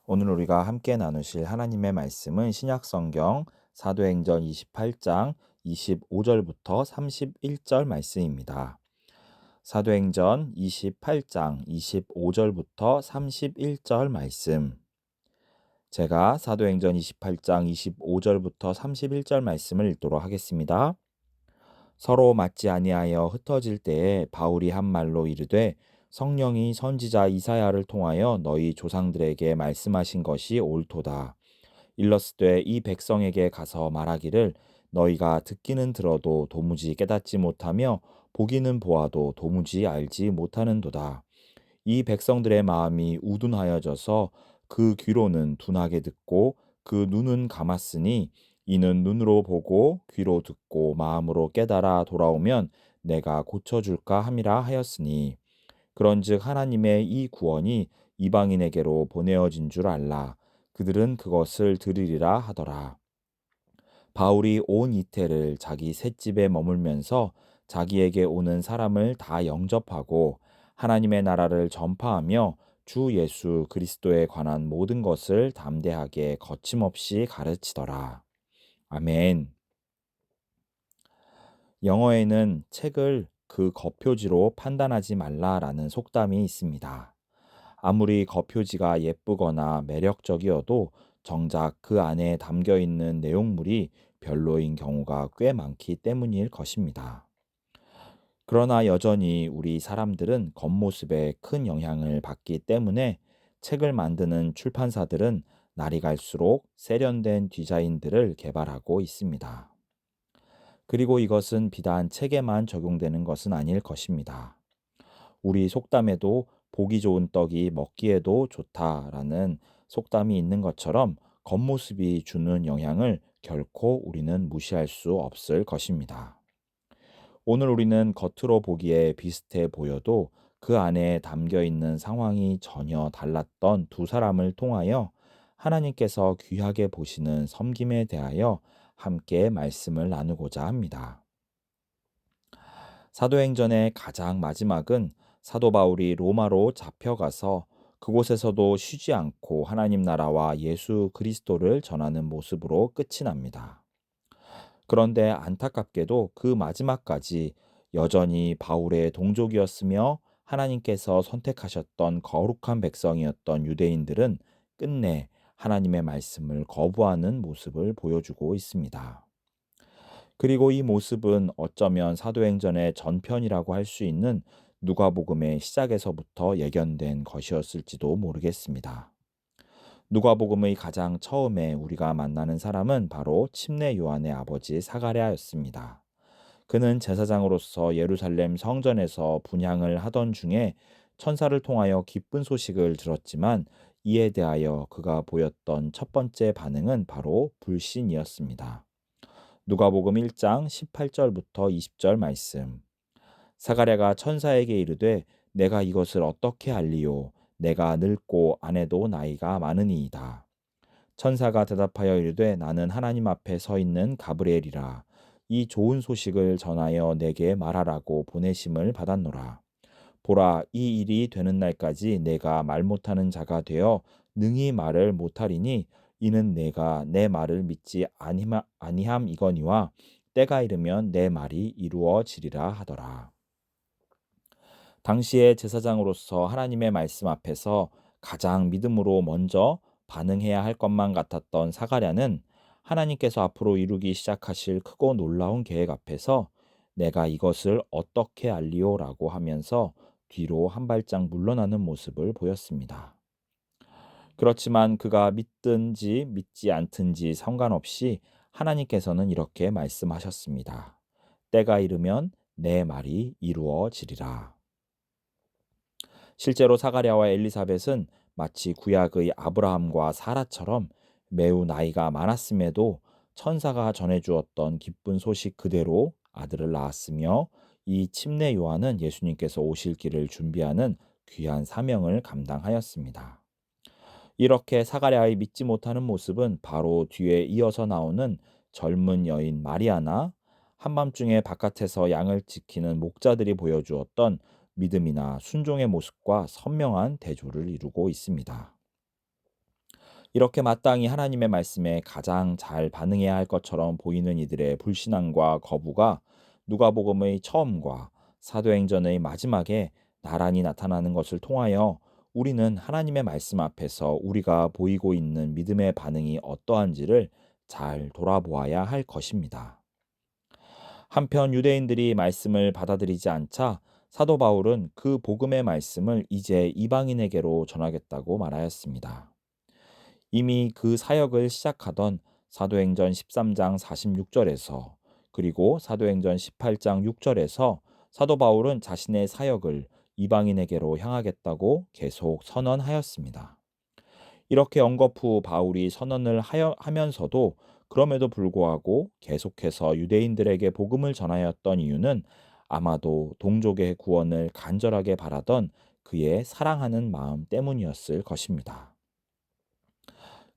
오늘 우리가 함께 나누실 하나님의 말씀은 신약성경 사도행전 28장 25절부터 31절 말씀입니다. 사도행전 28장 25절부터 31절 말씀. 제가 사도행전 28장 25절부터 31절 말씀을 읽도록 하겠습니다. 서로 맞지 아니하여 흩어질 때에 바울이 한 말로 이르되 성령이 선지자 이사야를 통하여 너희 조상들에게 말씀하신 것이 옳도다. 일러스되 이 백성에게 가서 말하기를 너희가 듣기는 들어도 도무지 깨닫지 못하며 보기는 보아도 도무지 알지 못하는도다. 이 백성들의 마음이 우둔하여져서 그 귀로는 둔하게 듣고 그 눈은 감았으니 이는 눈으로 보고 귀로 듣고 마음으로 깨달아 돌아오면 내가 고쳐줄까 함이라 하였으니 그런즉 하나님의 이 구원이 이방인에게로 보내어진 줄 알라. 그들은 그것을 들으리라 하더라. 바울이 온 이태를 자기 셋집에 머물면서 자기에게 오는 사람을 다 영접하고 하나님의 나라를 전파하며 주 예수 그리스도에 관한 모든 것을 담대하게 거침없이 가르치더라. 아멘. 영어에는 책을 그 겉표지로 판단하지 말라라는 속담이 있습니다. 아무리 겉표지가 예쁘거나 매력적이어도 정작 그 안에 담겨 있는 내용물이 별로인 경우가 꽤 많기 때문일 것입니다. 그러나 여전히 우리 사람들은 겉모습에 큰 영향을 받기 때문에 책을 만드는 출판사들은 날이 갈수록 세련된 디자인들을 개발하고 있습니다. 그리고 이것은 비단 책에만 적용되는 것은 아닐 것입니다. 우리 속담에도 보기 좋은 떡이 먹기에도 좋다라는 속담이 있는 것처럼 겉모습이 주는 영향을 결코 우리는 무시할 수 없을 것입니다. 오늘 우리는 겉으로 보기에 비슷해 보여도 그 안에 담겨 있는 상황이 전혀 달랐던 두 사람을 통하여 하나님께서 귀하게 보시는 섬김에 대하여 함께 말씀을 나누고자 합니다. 사도행전의 가장 마지막은 사도 바울이 로마로 잡혀가서 그곳에서도 쉬지 않고 하나님 나라와 예수 그리스도를 전하는 모습으로 끝이 납니다. 그런데 안타깝게도 그 마지막까지 여전히 바울의 동족이었으며 하나님께서 선택하셨던 거룩한 백성이었던 유대인들은 끝내 하나님의 말씀을 거부하는 모습을 보여주고 있습니다. 그리고 이 모습은 어쩌면 사도행전의 전편이라고 할 수 있는 누가복음의 시작에서부터 예견된 것이었을지도 모르겠습니다. 누가복음의 가장 처음에 우리가 만나는 사람은 바로 침례 요한의 아버지 사가랴였습니다. 그는 제사장으로서 예루살렘 성전에서 분향을 하던 중에 천사를 통하여 기쁜 소식을 들었지만 이에 대하여 그가 보였던 첫 번째 반응은 바로 불신이었습니다. 누가복음 1장 18절부터 20절 말씀. 사가랴가 천사에게 이르되 내가 이것을 어떻게 알리요 내가 늙고 아내도 나이가 많으니이다. 천사가 대답하여 이르되 나는 하나님 앞에 서 있는 가브리엘이라. 이 좋은 소식을 전하여 내게 말하라고 보내심을 받았노라. 보라, 이 일이 되는 날까지 내가 말 못하는 자가 되어 능히 말을 못하리니 이는 내가 내 말을 믿지 아니함이거니와 때가 이르면 내 말이 이루어지리라 하더라. 당시에 제사장으로서 하나님의 말씀 앞에서 가장 믿음으로 먼저 반응해야 할 것만 같았던 사가랴는 하나님께서 앞으로 이루기 시작하실 크고 놀라운 계획 앞에서 내가 이것을 어떻게 알리오라고 하면서 뒤로 한 발짝 물러나는 모습을 보였습니다. 그렇지만 그가 믿든지 믿지 않든지 상관없이 하나님께서는 이렇게 말씀하셨습니다. 때가 이르면 내 말이 이루어지리라. 실제로 사가랴와 엘리사벳은 마치 구약의 아브라함과 사라처럼 매우 나이가 많았음에도 천사가 전해주었던 기쁜 소식 그대로 아들을 낳았으며 이 침례 요한은 예수님께서 오실 길을 준비하는 귀한 사명을 감당하였습니다. 이렇게 사가랴의 믿지 못하는 모습은 바로 뒤에 이어서 나오는 젊은 여인 마리아나 한밤중에 바깥에서 양을 지키는 목자들이 보여주었던 믿음이나 순종의 모습과 선명한 대조를 이루고 있습니다. 이렇게 마땅히 하나님의 말씀에 가장 잘 반응해야 할 것처럼 보이는 이들의 불신앙과 거부가 누가복음의 처음과 사도행전의 마지막에 나란히 나타나는 것을 통하여 우리는 하나님의 말씀 앞에서 우리가 보이고 있는 믿음의 반응이 어떠한지를 잘 돌아보아야 할 것입니다. 한편 유대인들이 말씀을 받아들이지 않자 사도 바울은 그 복음의 말씀을 이제 이방인에게로 전하겠다고 말하였습니다. 이미 그 사역을 시작하던 사도행전 13장 46절에서 그리고 사도행전 18장 6절에서 사도 바울은 자신의 사역을 이방인에게로 향하겠다고 계속 선언하였습니다. 이렇게 언급 후 바울이 선언을 하면서도 그럼에도 불구하고 계속해서 유대인들에게 복음을 전하였던 이유는 아마도 동족의 구원을 간절하게 바라던 그의 사랑하는 마음 때문이었을 것입니다.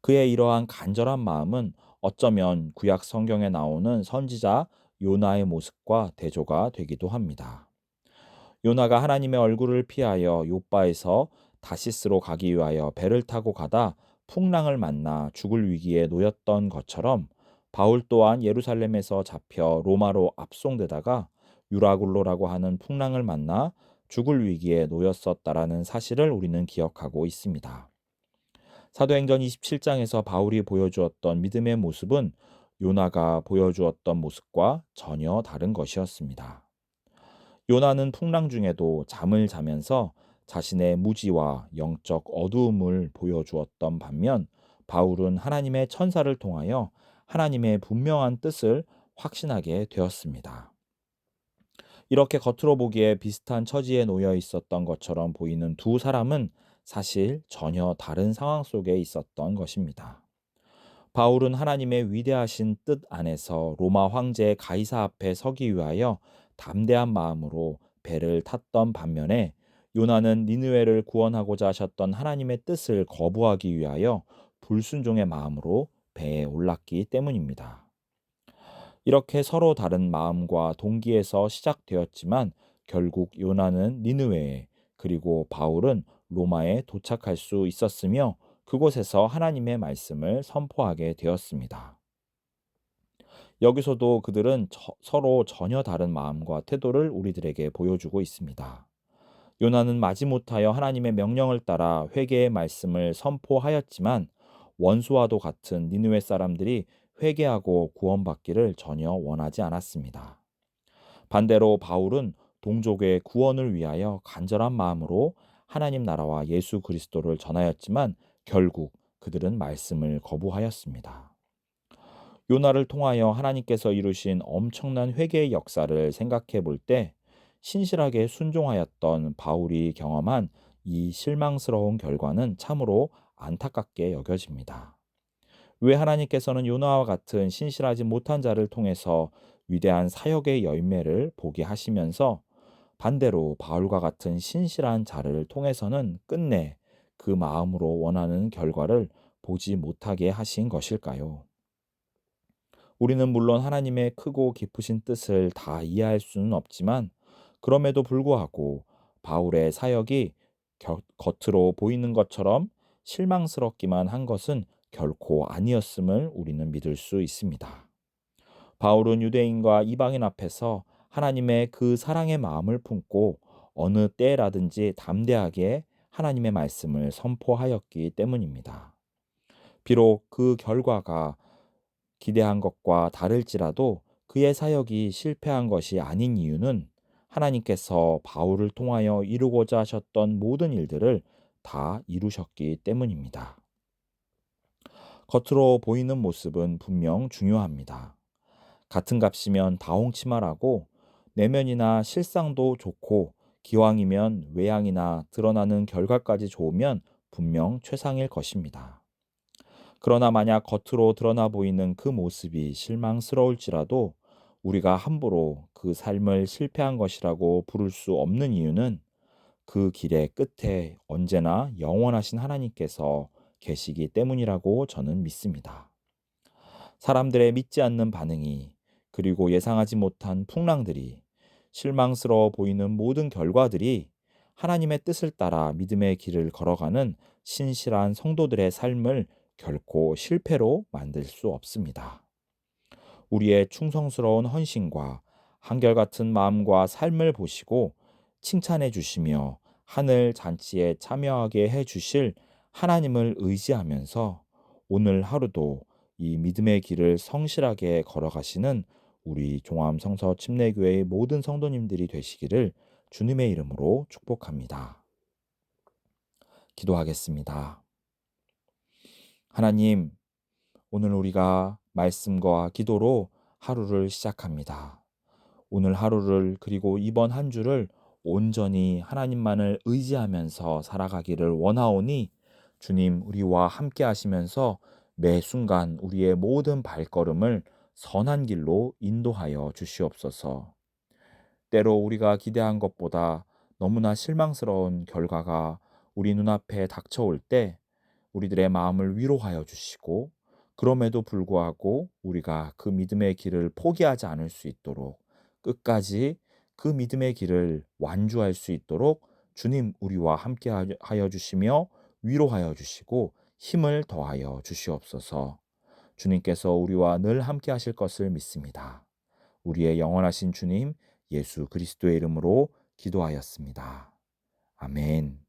그의 이러한 간절한 마음은 어쩌면 구약 성경에 나오는 선지자 요나의 모습과 대조가 되기도 합니다. 요나가 하나님의 얼굴을 피하여 욥바에서 다시스로 가기 위하여 배를 타고 가다 풍랑을 만나 죽을 위기에 놓였던 것처럼 바울 또한 예루살렘에서 잡혀 로마로 압송되다가 유라굴로라고 하는 풍랑을 만나 죽을 위기에 놓였었다라는 사실을 우리는 기억하고 있습니다. 사도행전 27장에서 바울이 보여주었던 믿음의 모습은 요나가 보여주었던 모습과 전혀 다른 것이었습니다. 요나는 풍랑 중에도 잠을 자면서 자신의 무지와 영적 어두움을 보여주었던 반면 바울은 하나님의 천사를 통하여 하나님의 분명한 뜻을 확신하게 되었습니다. 이렇게 겉으로 보기에 비슷한 처지에 놓여 있었던 것처럼 보이는 두 사람은 사실 전혀 다른 상황 속에 있었던 것입니다. 바울은 하나님의 위대하신 뜻 안에서 로마 황제 가이사 앞에 서기 위하여 담대한 마음으로 배를 탔던 반면에 요나는 니느웨를 구원하고자 하셨던 하나님의 뜻을 거부하기 위하여 불순종의 마음으로 배에 올랐기 때문입니다. 이렇게 서로 다른 마음과 동기에서 시작되었지만 결국 요나는 니느웨에 그리고 바울은 로마에 도착할 수 있었으며 그곳에서 하나님의 말씀을 선포하게 되었습니다. 여기서도 그들은 서로 전혀 다른 마음과 태도를 우리들에게 보여주고 있습니다. 요나는 마지못하여 하나님의 명령을 따라 회개의 말씀을 선포하였지만 원수와도 같은 니느웨 사람들이 회개하고 구원받기를 전혀 원하지 않았습니다. 반대로 바울은 동족의 구원을 위하여 간절한 마음으로 하나님 나라와 예수 그리스도를 전하였지만 결국 그들은 말씀을 거부하였습니다. 요나를 통하여 하나님께서 이루신 엄청난 회개의 역사를 생각해 볼 때 신실하게 순종하였던 바울이 경험한 이 실망스러운 결과는 참으로 안타깝게 여겨집니다. 왜 하나님께서는 요나와 같은 신실하지 못한 자를 통해서 위대한 사역의 열매를 보게 하시면서 반대로 바울과 같은 신실한 자를 통해서는 끝내 그 마음으로 원하는 결과를 보지 못하게 하신 것일까요? 우리는 물론 하나님의 크고 깊으신 뜻을 다 이해할 수는 없지만 그럼에도 불구하고 바울의 사역이 겉으로 보이는 것처럼 실망스럽기만 한 것은 결코 아니었음을 우리는 믿을 수 있습니다. 바울은 유대인과 이방인 앞에서 하나님의 그 사랑의 마음을 품고 어느 때라든지 담대하게 하나님의 말씀을 선포하였기 때문입니다. 비록 그 결과가 기대한 것과 다를지라도 그의 사역이 실패한 것이 아닌 이유는 하나님께서 바울을 통하여 이루고자 하셨던 모든 일들을 다 이루셨기 때문입니다. 겉으로 보이는 모습은 분명 중요합니다. 같은 값이면 다홍치마라고 내면이나 실상도 좋고 기왕이면 외양이나 드러나는 결과까지 좋으면 분명 최상일 것입니다. 그러나 만약 겉으로 드러나 보이는 그 모습이 실망스러울지라도 우리가 함부로 그 삶을 실패한 것이라고 부를 수 없는 이유는 그 길의 끝에 언제나 영원하신 하나님께서 계시기 때문이라고 저는 믿습니다. 사람들의 믿지 않는 반응이 그리고 예상하지 못한 풍랑들이 실망스러워 보이는 모든 결과들이 하나님의 뜻을 따라 믿음의 길을 걸어가는 신실한 성도들의 삶을 결코 실패로 만들 수 없습니다. 우리의 충성스러운 헌신과 한결같은 마음과 삶을 보시고 칭찬해 주시며 하늘 잔치에 참여하게 해 주실 하나님을 의지하면서 오늘 하루도 이 믿음의 길을 성실하게 걸어가시는 우리 종암성서 침례교회의 모든 성도님들이 되시기를 주님의 이름으로 축복합니다. 기도하겠습니다. 하나님, 오늘 우리가 말씀과 기도로 하루를 시작합니다. 오늘 하루를 그리고 이번 한 주를 온전히 하나님만을 의지하면서 살아가기를 원하오니 주님 우리와 함께 하시면서 매 순간 우리의 모든 발걸음을 선한 길로 인도하여 주시옵소서. 때로 우리가 기대한 것보다 너무나 실망스러운 결과가 우리 눈앞에 닥쳐올 때 우리들의 마음을 위로하여 주시고 그럼에도 불구하고 우리가 그 믿음의 길을 포기하지 않을 수 있도록 끝까지 그 믿음의 길을 완주할 수 있도록 주님 우리와 함께 하여 주시며 위로하여 주시고 힘을 더하여 주시옵소서. 주님께서 우리와 늘 함께 하실 것을 믿습니다. 우리의 영원하신 주님 예수 그리스도의 이름으로 기도하였습니다. 아멘.